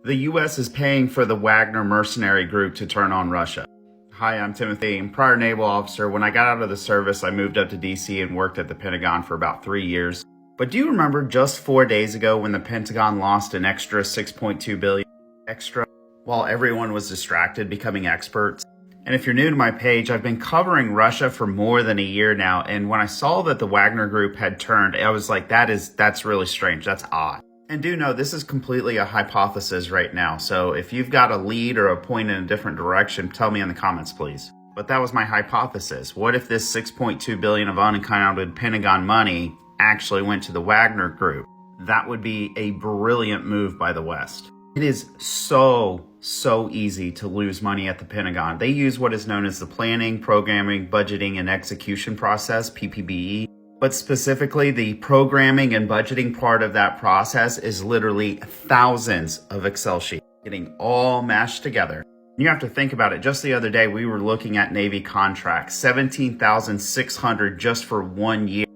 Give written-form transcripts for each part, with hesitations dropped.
The U.S. is paying for the Wagner mercenary group to turn on Russia. Hi, I'm Timothy. I'm prior naval officer. When I got out of the service, I moved up to D.C. and worked at the Pentagon for about 3 years. But do you remember just 4 days ago when the Pentagon lost an extra $6.2 billion extra while everyone was distracted becoming experts? And if you're new to my page, I've been covering Russia for more than a year now. And when I saw that the Wagner group had turned, I was like, that's really strange. That's odd. And do know this is completely a hypothesis right now. So if you've got a lead or a point in a different direction, tell me in the comments, please. But that was my hypothesis. What if this $6.2 billion of unaccounted Pentagon money actually went to the Wagner group? That would be a brilliant move by the West. It is so easy to lose money at the Pentagon. They use what is known as the planning, programming, budgeting, and execution process, PPBE. But specifically, the programming and budgeting part of that process is literally thousands of Excel sheets getting all mashed together. You have to think about it. Just the other day, we were looking at Navy contracts, 17,600 just for 1 year.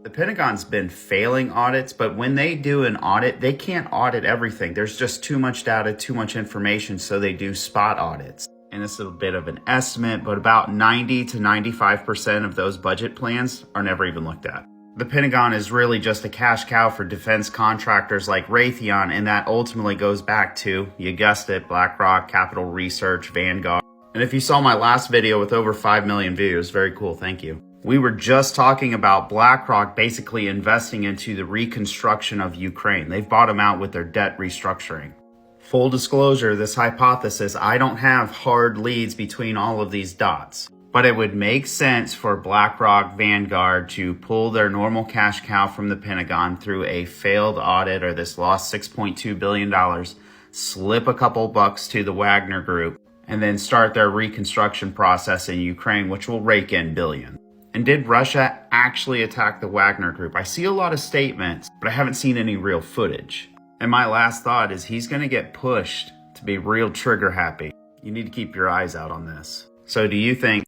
The Pentagon's been failing audits, but when they do an audit, they can't audit everything. There's just too much data, too much information, so they do spot audits. And this is a bit of an estimate, but about 90 to 95% of those budget plans are never even looked at. The Pentagon is really just a cash cow for defense contractors like Raytheon, and that ultimately goes back to, you guessed it, BlackRock, Capital Research, Vanguard. And if you saw my last video with over 5 million views, very cool, thank you. We were just talking about BlackRock basically investing into the reconstruction of Ukraine. They've bought them out with their debt restructuring. Full disclosure, this hypothesis, I don't have hard leads between all of these dots, but it would make sense for BlackRock, Vanguard to pull their normal cash cow from the Pentagon through a failed audit or this lost $6.2 billion, slip a couple bucks to the Wagner group, and then start their reconstruction process in Ukraine, which will rake in billions. And did Russia actually attack the Wagner group? I see a lot of statements, but I haven't seen any real footage. And my last thought is he's going to get pushed to be real trigger happy. You need to keep your eyes out on this. So do you think